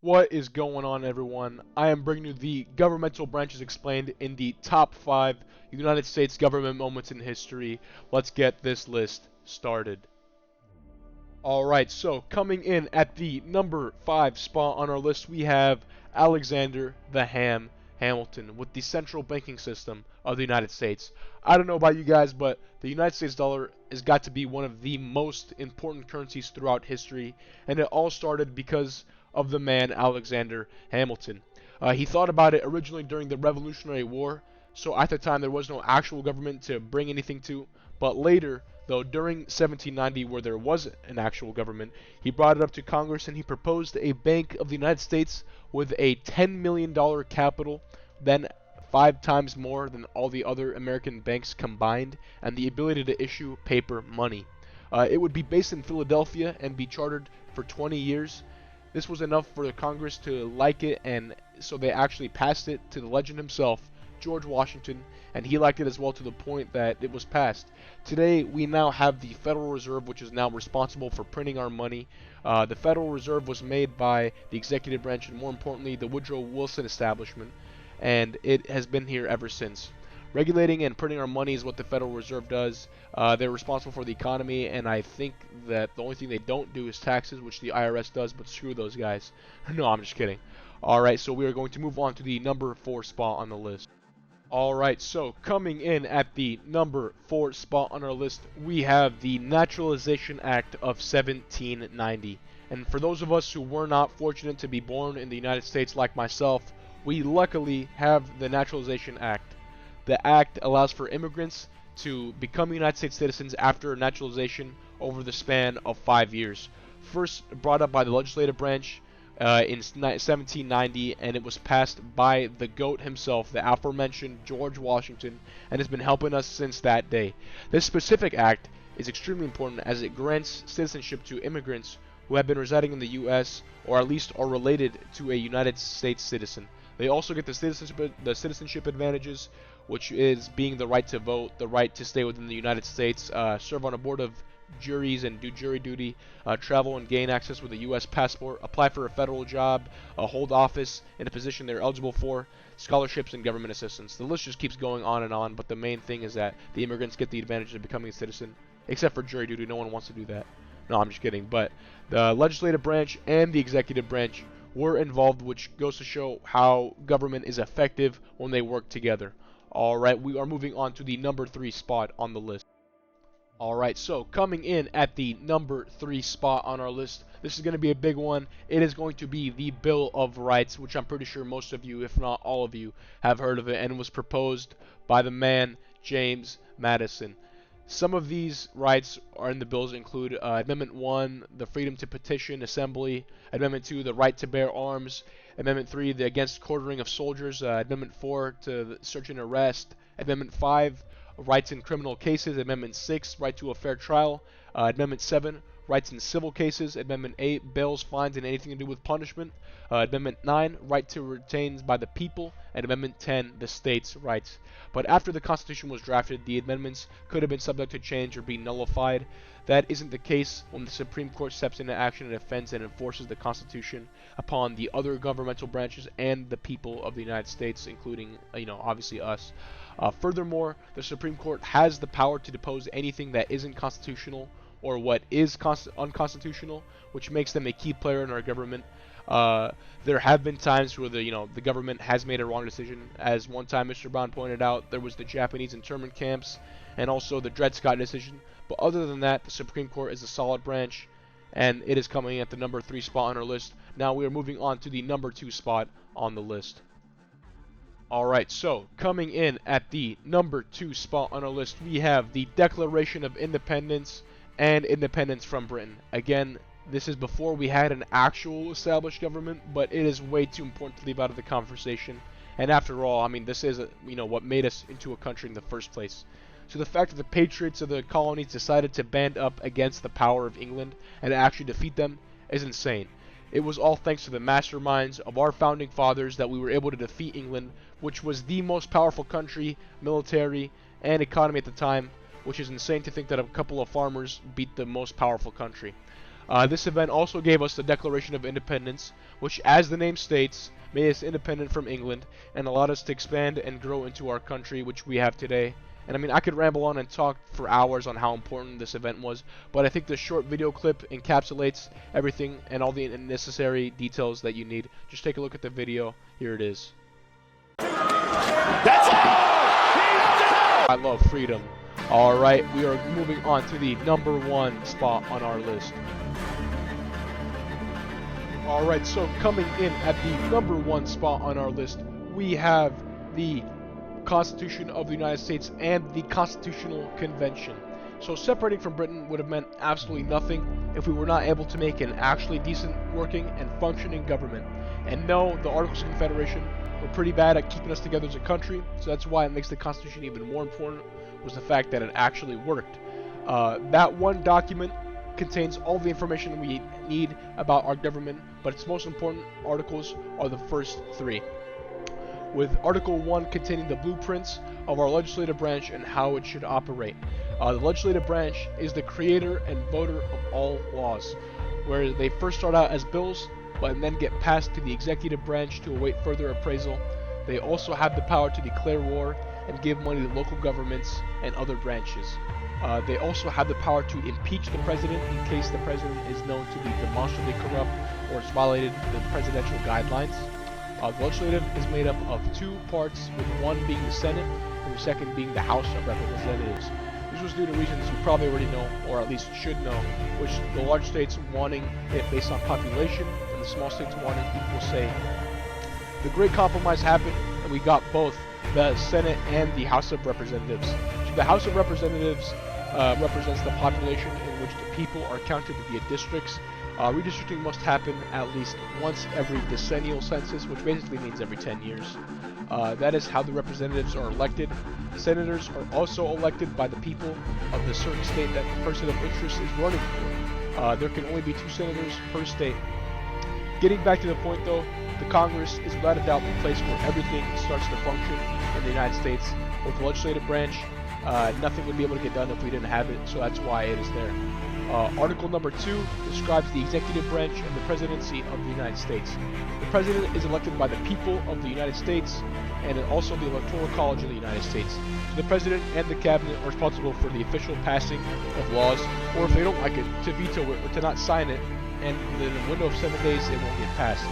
What is going on, everyone? I am bringing you the governmental branches explained in the top 5 United States government moments in history. Let's get this list started. Alright, so coming in at the number 5 spot on our list, we have Alexander the Hamilton with the central banking system of the United States. I don't know about you guys, but the United States dollar has got to be one of the most important currencies throughout history, and it all started because of the man Alexander Hamilton. He thought about it originally during the Revolutionary War, so at the time there was no actual government to bring anything to, but later, though, during 1790, where there was an actual government, he brought it up to Congress and he proposed a Bank of the United States with a $10 million capital, then 5 times more than all the other American banks combined, and the ability to issue paper money. It would be based in Philadelphia and be chartered for 20 years. This was enough for the Congress to like it, and so they actually passed it to the legend himself, George Washington, and he liked it as well to the point that it was passed. Today, we now have the Federal Reserve, which is now responsible for printing our money. The Federal Reserve was made by the executive branch, and more importantly, the Woodrow Wilson establishment, and it has been here ever since. Regulating and printing our money is what the Federal Reserve does. They're responsible for the economy, and I think that the only thing they don't do is taxes, which the IRS does, but screw those guys. No, I'm just kidding. Alright, so we are going to move on to the number 4 spot on the list. Alright, so coming in at the number 4 spot on our list, we have the Naturalization Act of 1790. And for those of us who were not fortunate to be born in the United States like myself, we luckily have the Naturalization Act. The act allows for immigrants to become United States citizens after naturalization over the span of 5 years. First brought up by the legislative branch in 1790, and it was passed by the GOAT himself, the aforementioned George Washington, and has been helping us since that day. This specific act is extremely important as it grants citizenship to immigrants who have been residing in the U.S. or at least are related to a United States citizen. They also get the citizenship advantages, which is being the right to vote, the right to stay within the United States, serve on a board of juries and do jury duty, travel and gain access with a U.S. passport, apply for a federal job, hold office in a position they're eligible for, scholarships, and government assistance. The list just keeps going on, but the main thing is that the immigrants get the advantage of becoming a citizen, except for jury duty. No one wants to do that. No, I'm just kidding. But the legislative branch and the executive branch were involved, which goes to show how government is effective when they work together. Alright, we are moving on to the number 3 spot on the list. Alright, so coming in at the number 3 spot on our list, this is going to be a big one. It is going to be the Bill of Rights, which I'm pretty sure most of you, if not all of you, have heard of it, and was proposed by the man James Madison. Some of these rights are in the bills include Amendment 1, the freedom to petition assembly, Amendment 2, the right to bear arms, Amendment 3, the against quartering of soldiers, Amendment 4, to search and arrest, Amendment 5, rights in criminal cases, Amendment 6, right to a fair trial, Amendment 7, rights in civil cases, Amendment 8, bails, fines, and anything to do with punishment, Amendment 9, right to retains by the people, and Amendment 10, the states' rights. But after the Constitution was drafted, the amendments could have been subject to change or be nullified. That isn't the case when the Supreme Court steps into action and defends and enforces the Constitution upon the other governmental branches and the people of the United States, including, obviously us. Furthermore, the Supreme Court has the power to depose anything that isn't constitutional or what is unconstitutional, which makes them a key player in our government. There have been times where the government has made a wrong decision. As one time Mr. Brown pointed out, there was the Japanese internment camps and also the Dred Scott decision. But other than that, the Supreme Court is a solid branch, and it is coming at the number 3 spot on our list. Now we are moving on to the number 2 spot on the list. Alright, so coming in at the number 2 spot on our list, we have the Declaration of Independence and independence from Britain. Again, this is before we had an actual established government, but it is way too important to leave out of the conversation. And after all, this is what made us into a country in the first place. So the fact that the patriots of the colonies decided to band up against the power of England and actually defeat them is insane. It was all thanks to the masterminds of our founding fathers that we were able to defeat England, which was the most powerful country, military, and economy at the time, which is insane to think that a couple of farmers beat the most powerful country. This event also gave us the Declaration of Independence, which, as the name states, made us independent from England and allowed us to expand and grow into our country, which we have today. And I mean, I could ramble on and talk for hours on how important this event was, but I think this short video clip encapsulates everything and all the necessary details that you need. Just take a look at the video. Here it is. That's all! I love freedom. Alright, we are moving on to the #1 spot on our list. Alright, so coming in at the #1 spot on our list, we have the Constitution of the United States and the Constitutional Convention. So separating from Britain would have meant absolutely nothing if we were not able to make an actually decent working and functioning government. And no, the Articles of Confederation were pretty bad at keeping us together as a country, so that's why it makes the Constitution even more important, was the fact that it actually worked. That one document contains all the information we need about our government, but its most important articles are the first 3. With Article 1 containing the blueprints of our legislative branch and how it should operate. The legislative branch is the creator and voter of all laws, where they first start out as bills, but then get passed to the executive branch to await further appraisal. They also have the power to declare war and give money to local governments and other branches. They also have the power to impeach the president in case the president is known to be demonstrably corrupt or has violated the presidential guidelines. The legislative is made up of 2 parts, with one being the Senate and the second being the House of Representatives. This was due to reasons you probably already know, or at least should know, which the large states wanting it based on population and the small states wanting equal say. The Great Compromise happened and we got both the Senate and the House of Representatives. So the House of Representatives represents the population in which the people are counted via districts. Redistricting must happen at least once every decennial census, which basically means every 10 years. That is how the representatives are elected. Senators are also elected by the people of the certain state that the person of interest is running for. There can only be 2 senators per state. Getting back to the point though, the Congress is without a doubt the place where everything starts to function in the United States. With the legislative branch, nothing would be able to get done if we didn't have it, so that's why it is there. Article number 2 describes the executive branch and the presidency of the United States. The president is elected by the people of the United States and also the Electoral College of the United States. So the president and the cabinet are responsible for the official passing of laws, or if they don't like it, to veto it or to not sign it, and within a window of 7 days it won't get passed.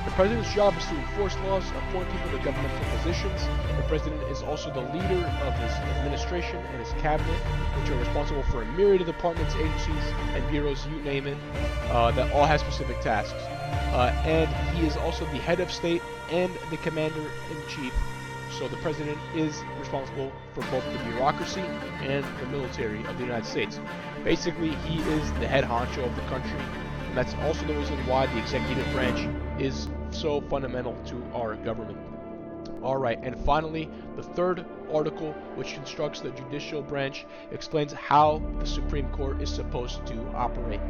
The president's job is to enforce laws, appoint people to governmental positions. The president is also the leader of his administration and his cabinet, which are responsible for a myriad of departments, agencies, and bureaus, you name it, that all have specific tasks. And he is also the head of state and the commander-in-chief. So the president is responsible for both the bureaucracy and the military of the United States. Basically, he is the head honcho of the country. And that's also the reason why the executive branch is so fundamental to our government. Alright, and finally, the third article, which instructs the judicial branch, explains how the Supreme Court is supposed to operate.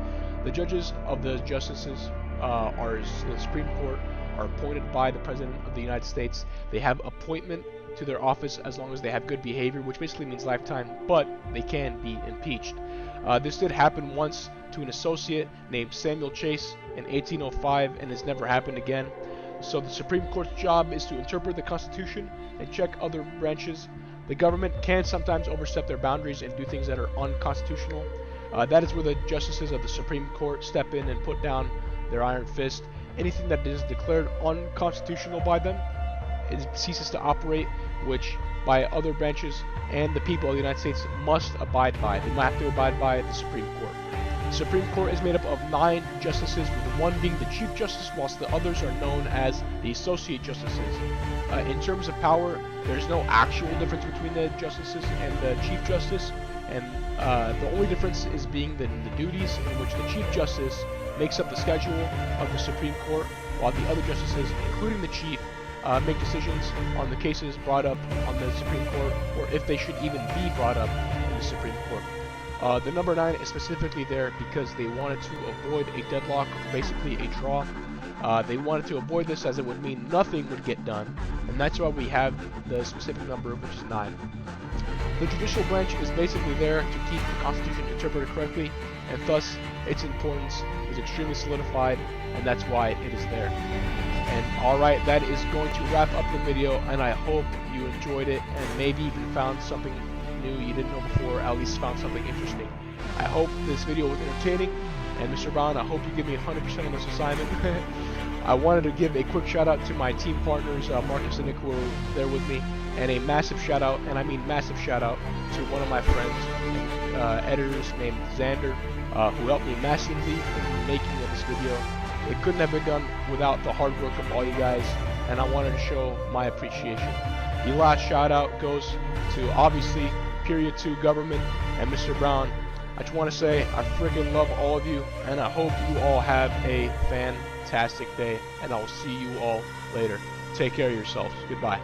The judges of the justices the Supreme Court are appointed by the President of the United States. They have appointment to their office as long as they have good behavior, which basically means lifetime, but they can be impeached. This did happen once to an associate named Samuel Chase in 1805 and has never happened again. So the Supreme Court's job is to interpret the Constitution and check other branches. The government can sometimes overstep their boundaries and do things that are unconstitutional. That is where the justices of the Supreme Court step in and put down their iron fist. Anything that is declared unconstitutional by them, it ceases to operate, which by other branches and the people of the United States must abide by. They might have to abide by the Supreme Court. The Supreme Court is made up of 9 justices, with one being the Chief Justice, whilst the others are known as the Associate Justices. In terms of power, there's no actual difference between the justices and the Chief Justice, and the only difference is being the duties in which the Chief Justice makes up the schedule of the Supreme Court, while the other justices, including the Chief, make decisions on the cases brought up on the Supreme Court, or if they should even be brought up in the Supreme Court. The number 9 is specifically there because they wanted to avoid a deadlock, basically a draw. They wanted to avoid this as it would mean nothing would get done, and that's why we have the specific number, which is 9. The judicial branch is basically there to keep the Constitution interpreted correctly, and thus its importance is extremely solidified, and that's why it is there. And alright, that is going to wrap up the video, and I hope you enjoyed it and maybe even found something new you didn't know before, at least found something interesting. I hope this video was entertaining, and Mr. Brown, I hope you give me 100% on this assignment. I wanted to give a quick shout out to my team partners, Marcus and Nick, who were there with me, and a massive shout out, and I mean massive shout out, to one of my friends, editors named Xander, who helped me massively in the making of this video. It couldn't have been done without the hard work of all you guys, and I wanted to show my appreciation. The last shout out goes to, obviously, Period 2 Government and Mr. Brown. I just want to say I freaking love all of you, and I hope you all have a fantastic day, and I will see you all later. Take care of yourselves. Goodbye.